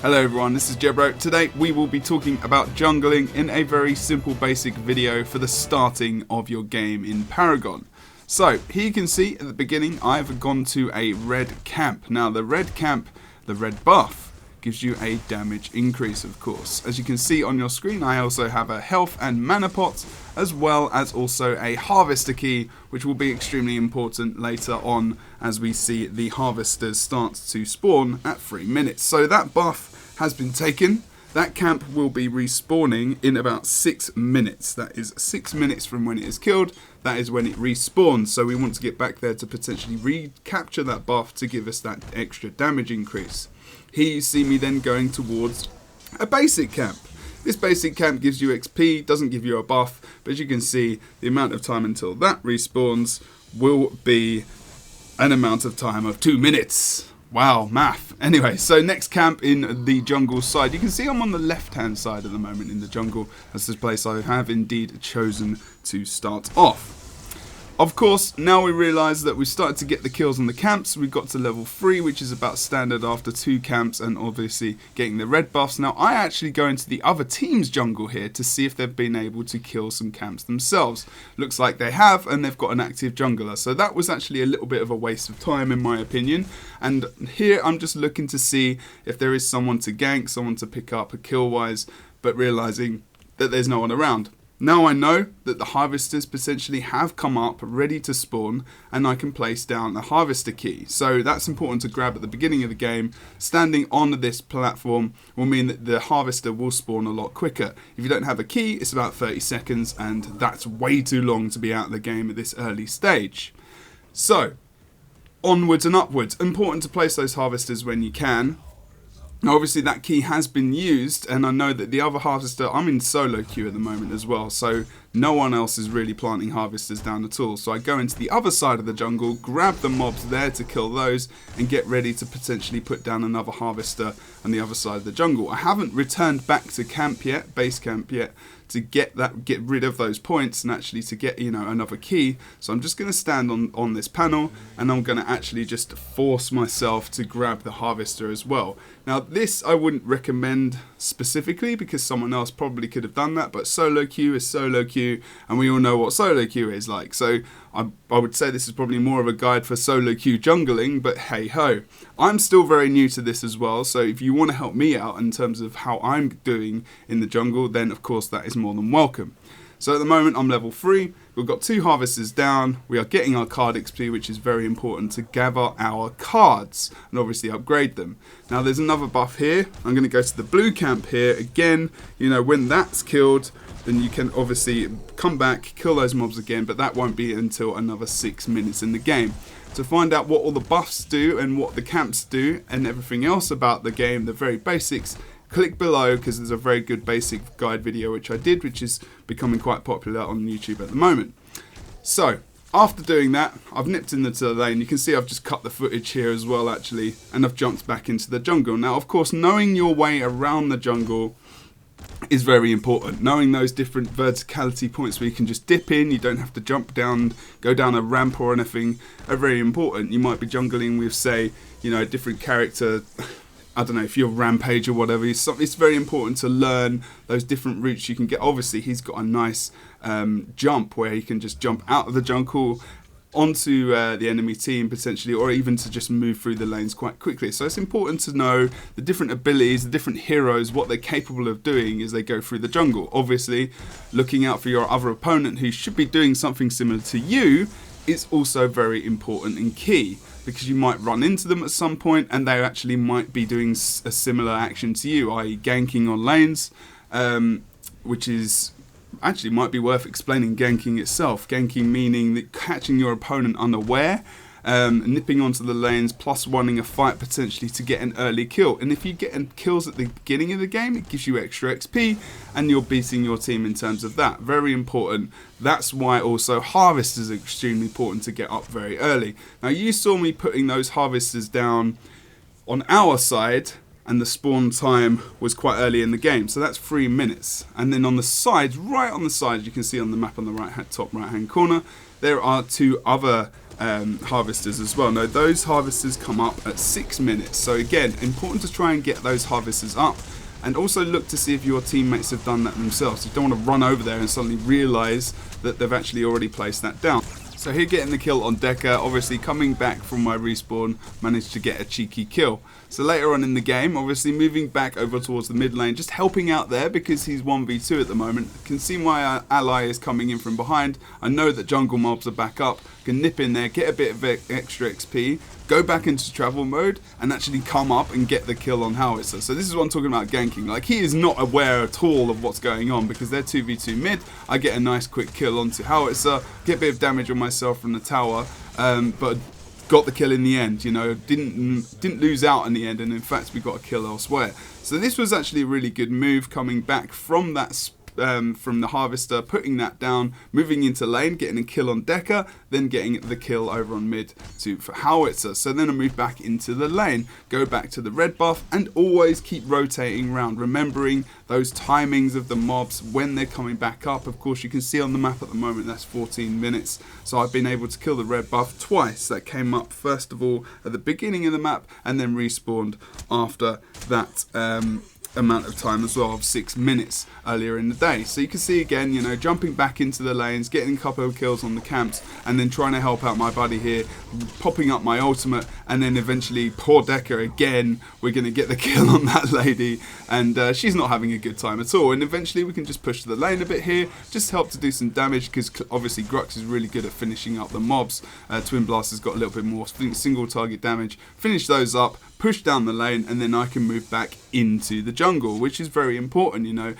Hello everyone, this is Jebro. Today we will be talking about jungling in a very simple basic video for the starting of your game in Paragon. So here you can see at the beginning I've gone to a red camp. Now the red camp, the red buff, gives you a damage increase of course. As you can see on your screen I also have a health and mana pot as well as also a harvester key, which will be extremely important later on as we see the harvesters start to spawn at 3 minutes. So that buff has been taken. That camp will be respawning in about 6 minutes. That is 6 minutes from when it is killed. That is when it respawns. So we want to get back there to potentially recapture that buff to give us that extra damage increase. Here you see me then going towards a basic camp. This basic camp gives you XP, doesn't give you a buff, but as you can see, the amount of time until that respawns will be an amount of time of 2 minutes. Wow, math. Anyway, so next camp in the jungle side. You can see I'm on the left-hand side at the moment in the jungle. That's the place I have indeed chosen to start off. Of course, now we realise that we've started to get the kills on the camps. We've got to level 3, which is about standard after 2 camps and obviously getting the red buffs. Now, I actually go into the other team's jungle here to see if they've been able to kill some camps themselves. Looks like they have, and they've got an active jungler. So that was actually a little bit of a waste of time in my opinion. And here I'm just looking to see if there is someone to gank, someone to pick up a kill-wise, but realising that there's no one around. Now I know that the harvesters potentially have come up ready to spawn and I can place down a harvester key. So that's important to grab at the beginning of the game. Standing on this platform will mean that the harvester will spawn a lot quicker. If you don't have a key, it's about 30 seconds and that's way too long to be out of the game at this early stage. So, onwards and upwards. Important to place those harvesters when you can. Now obviously that key has been used and I know that the other harvester, I'm in solo queue at the moment as well, so no one else is really planting harvesters down at all. So I go into the other side of the jungle, grab the mobs there to kill those and get ready to potentially put down another harvester on the other side of the jungle. I haven't returned back to camp yet, base camp yet, to get rid of those points and actually to get, you know, another key. So I'm just going to stand on this panel and I'm going to actually just force myself to grab the harvester as well. Now this I wouldn't recommend specifically because someone else probably could have done that, but solo queue is solo queue and we all know what solo queue is like. So I would say this is probably more of a guide for solo queue jungling, but hey ho. I'm still very new to this as well, so if you want to help me out in terms of how I'm doing in the jungle, then of course that is more than welcome. So at the moment I'm level 3, we've got 2 harvesters down, we are getting our card XP, which is very important to gather our cards and obviously upgrade them. Now there's another buff here, I'm going to go to the blue camp here, again, you know, when that's killed, then you can obviously come back, kill those mobs again, but that won't be until another 6 minutes in the game. To find out what all the buffs do and what the camps do and everything else about the game, the very basics, click below because there's a very good basic guide video which I did, which is becoming quite popular on YouTube at the moment. So after doing that, I've nipped into the lane. You can see I've just cut the footage here as well actually, and I've jumped back into the jungle. Now of course knowing your way around the jungle is very important. Knowing those different verticality points where you can just dip in, you don't have to jump down, go down a ramp or anything, are very important. You might be jungling with, say, you know, a different character, I don't know, if you're Rampage or whatever, it's very important to learn those different routes you can get. Obviously, he's got a nice jump where he can just jump out of the jungle onto the enemy team potentially, or even to just move through the lanes quite quickly. So it's important to know the different abilities, the different heroes, what they're capable of doing as they go through the jungle. Obviously, looking out for your other opponent who should be doing something similar to you is also very important and key, because you might run into them at some point and they actually might be doing a similar action to you, i.e. ganking on lanes, which is actually might be worth explaining ganking itself. Ganking meaning that catching your opponent unaware, nipping onto the lanes, plus wanting a fight potentially to get an early kill. And if you get kills at the beginning of the game, it gives you extra XP and you're beating your team in terms of that. Very important. That's why also harvesters are extremely important to get up very early. Now you saw me putting those harvesters down on our side, and the spawn time was quite early in the game, so that's 3 minutes. And then on the sides, right on the sides, you can see on the map on the top right hand corner, there are 2 other harvesters as well. Now those harvesters come up at 6 minutes, so again, important to try and get those harvesters up, and also look to see if your teammates have done that themselves. You don't want to run over there and suddenly realise that they've actually already placed that down. So here getting the kill on Decker, obviously coming back from my respawn, managed to get a cheeky kill. So later on in the game, obviously moving back over towards the mid lane, just helping out there because he's 1v2 at the moment. Can see my ally is coming in from behind. I know that jungle mobs are back up. Can nip in there, get a bit of extra XP, go back into travel mode and actually come up and get the kill on Howitzer. So this is what I'm talking about ganking. Like, he is not aware at all of what's going on because they're 2v2 mid. I get a nice quick kill onto Howitzer, get a bit of damage on myself from the tower, but got the kill in the end. You know, didn't lose out in the end, and in fact we got a kill elsewhere. So this was actually a really good move, coming back from that from the harvester, putting that down, moving into lane, getting a kill on Decker, then getting the kill over on mid for Howitzer. So then I move back into the lane, go back to the red buff, and always keep rotating around, remembering those timings of the mobs when they're coming back up. Of course, you can see on the map at the moment that's 14 minutes. So I've been able to kill the red buff twice. That came up first of all at the beginning of the map and then respawned after that amount of time as well, of 6 minutes earlier in the day. So you can see again, you know, jumping back into the lanes, getting a couple of kills on the camps, and then trying to help out my buddy here, popping up my ultimate, and then eventually poor Decker again, we're going to get the kill on that lady, and she's not having a good time at all. And eventually we can just push to the lane a bit here, just help to do some damage, because obviously Grux is really good at finishing up the mobs. Twin Blast has got a little bit more single target damage. Finish those up, push down the lane, and then I can move back into the jungle, which is very important. You know,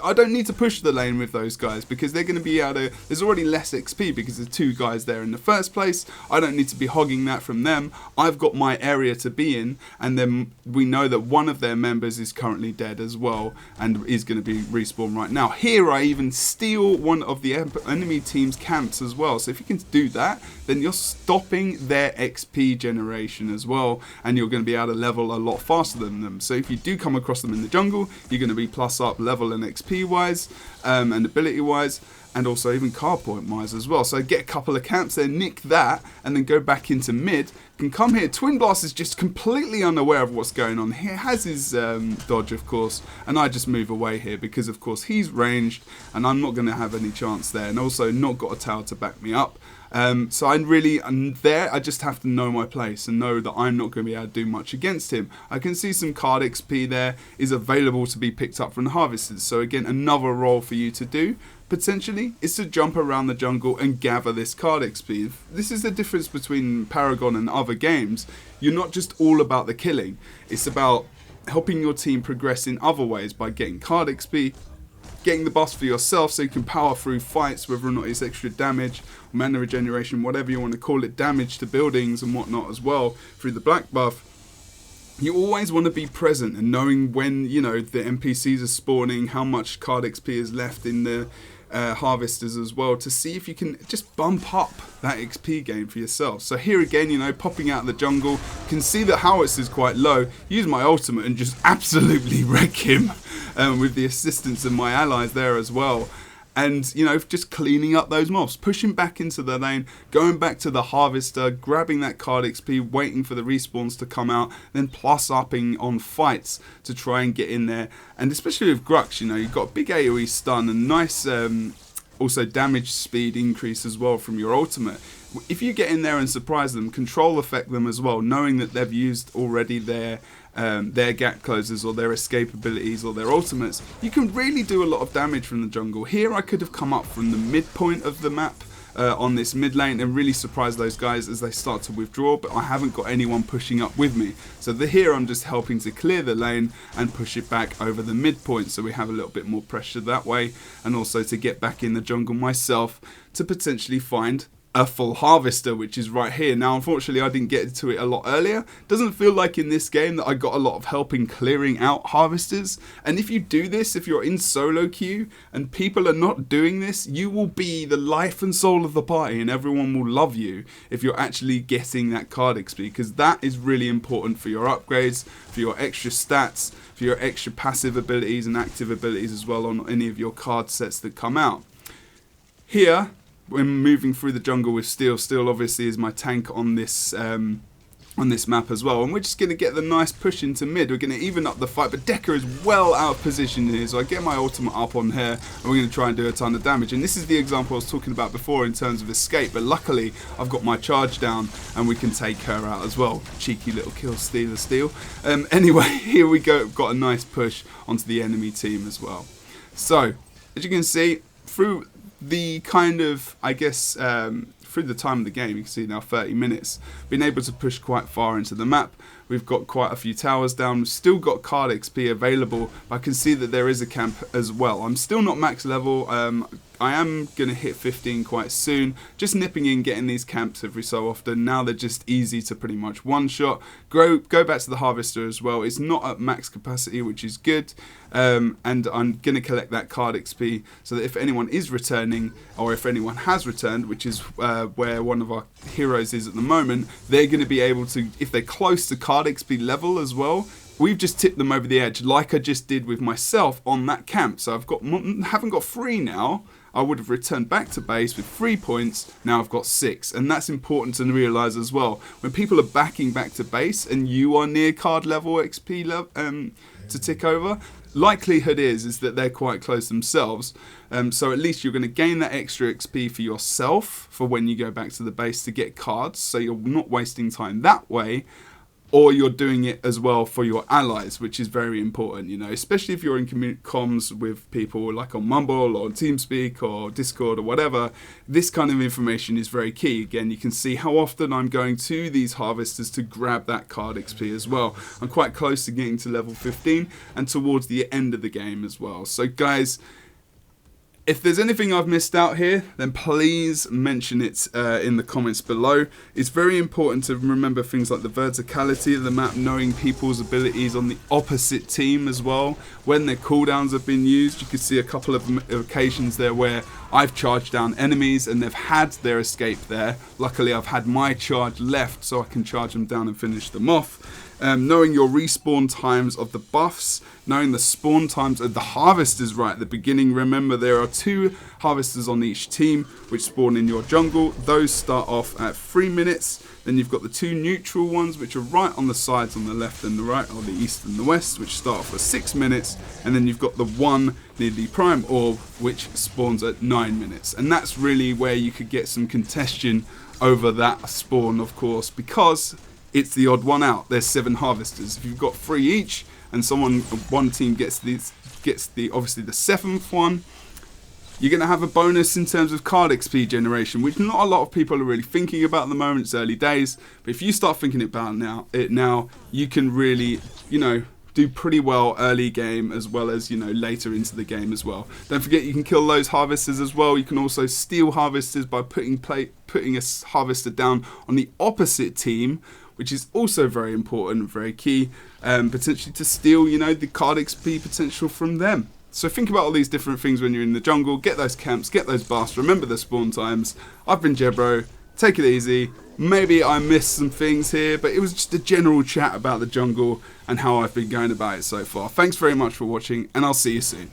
I don't need to push the lane with those guys because they're going to be able to, there's already less XP because there's 2 guys there in the first place. I don't need to be hogging that from them. I've got my area to be in, and then we know that one of their members is currently dead as well and is going to be respawned right now. Here I even steal one of the enemy team's camps as well. So if you can do that, then you're stopping their XP generation as well, and you're going to be able to level a lot faster than them. So if you do come across them in the jungle, you're going to be plus up level and XP wise, and ability wise, and also even card point wise as well. So get a couple of camps there, nick that, and then go back into mid. Can come here. Twin Blast is just completely unaware of what's going on. He has his dodge, of course, and I just move away here because, of course, he's ranged, and I'm not going to have any chance there, and also not got a tower to back me up. So I'm there. I just have to know my place and know that I'm not going to be able to do much against him. I can see some card XP there is available to be picked up from the harvesters. So again, another role for you to do potentially is to jump around the jungle and gather this card XP. This is the difference between Paragon and other games. You're not just all about the killing. It's about helping your team progress in other ways by getting card XP, getting the buffs for yourself so you can power through fights, whether or not it's extra damage, mana regeneration, whatever you want to call it, damage to buildings and whatnot as well through the black buff. You always want to be present and knowing when, you know, the NPCs are spawning, how much card XP is left in the harvesters as well, to see if you can just bump up that XP gain for yourself. So here again, you know, popping out of the jungle, you can see that Howitzer is quite low. Use my ultimate and just absolutely wreck him with the assistance of my allies there as well. And, you know, just cleaning up those mobs, pushing back into the lane, going back to the harvester, grabbing that card XP, waiting for the respawns to come out, then plus upping on fights to try and get in there. And especially with Grux, you know, you've got big AoE stun and nice also damage speed increase as well from your ultimate. If you get in there and surprise them, control affect them as well, knowing that they've used already their gap closers or their escape abilities or their ultimates, you can really do a lot of damage from the jungle. Here I could have come up from the midpoint of the map on this mid lane and really surprise those guys as they start to withdraw, but I haven't got anyone pushing up with me. So here I'm just helping to clear the lane and push it back over the midpoint so we have a little bit more pressure that way, and also to get back in the jungle myself to potentially find a full harvester, which is right here. Now unfortunately I didn't get to it a lot earlier. Doesn't feel like in this game that I got a lot of help in clearing out harvesters, and if you do this, if you're in solo queue and people are not doing this, you will be the life and soul of the party and everyone will love you if you're actually getting that card XP, because that is really important for your upgrades, for your extra stats, for your extra passive abilities and active abilities as well on any of your card sets that come out. Here when moving through the jungle with Steel. Steel obviously is my tank on this map as well, and we're just going to get the nice push into mid. We're going to even up the fight, but Decker is well out of position here, so I get my ultimate up on her, and we're going to try and do a ton of damage. And this is the example I was talking about before in terms of escape, but luckily I've got my charge down and we can take her out as well. Cheeky little kill stealer Steel. Anyway, here we go. We've got a nice push onto the enemy team as well. So as you can see, through the kind of, I guess, through the time of the game, you can see now 30 minutes, been able to push quite far into the map. We've got quite a few towers down. We've still got card XP available, but I can see that there is a camp as well. I'm still not max level. I am going to hit 15 quite soon. Just nipping in, getting these camps every so often. Now they're just easy to pretty much one-shot. Go back to the Harvester as well. It's not at max capacity, which is good. And I'm going to collect that card XP so that if anyone is returning, or if anyone has returned, which is where one of our heroes is at the moment, they're going to be able to, if they're close to card XP level as well, we've just tipped them over the edge like I just did with myself on that camp. So haven't got 3 now. I would have returned back to base with 3 points. Now I've got 6, and that's important to realise as well. When people are backing back to base and you are near card level XP level to tick over, likelihood is that they're quite close themselves. So at least you're going to gain that extra XP for yourself for when you go back to the base to get cards. So you're not wasting time that way. Or you're doing it as well for your allies, which is very important, you know, especially if you're in comms with people like on Mumble or TeamSpeak or Discord or whatever. This kind of information is very key. Again, you can see how often I'm going to these harvesters to grab that card XP as well. I'm quite close to getting to level 15 and towards the end of the game as well. So guys, if there's anything I've missed out here, then please mention it in the comments below. It's very important to remember things like the verticality of the map, knowing people's abilities on the opposite team as well. When their cooldowns have been used, you can see a couple of occasions there where I've charged down enemies and they've had their escape there. Luckily, I've had my charge left so I can charge them down and finish them off. Knowing your respawn times of the buffs, knowing the spawn times of the harvesters right at the beginning. Remember, there are 2 harvesters on each team which spawn in your jungle. Those start off at 3 minutes. Then you've got the 2 neutral ones which are right on the sides on the left and the right, or the east and the west, which start off at 6 minutes. And then you've got the 1 near the prime orb which spawns at 9 minutes. And that's really where you could get some contention over that spawn, of course, because it's the odd one out. There's 7 harvesters. If you've got 3 each, and one team gets the obviously the 7th one, you're going to have a bonus in terms of card XP generation, which not a lot of people are really thinking about at the moment. It's early days, but if you start thinking about it now, you can really, you know, do pretty well early game as well as, you know, later into the game as well. Don't forget you can kill those harvesters as well. You can also steal harvesters by putting a harvester down on the opposite team, which is also very important, very key, potentially to steal, you know, the card XP potential from them. So think about all these different things when you're in the jungle. Get those camps, get those buffs, remember the spawn times. I've been Jebro, take it easy. Maybe I missed some things here, but it was just a general chat about the jungle and how I've been going about it so far. Thanks very much for watching, and I'll see you soon.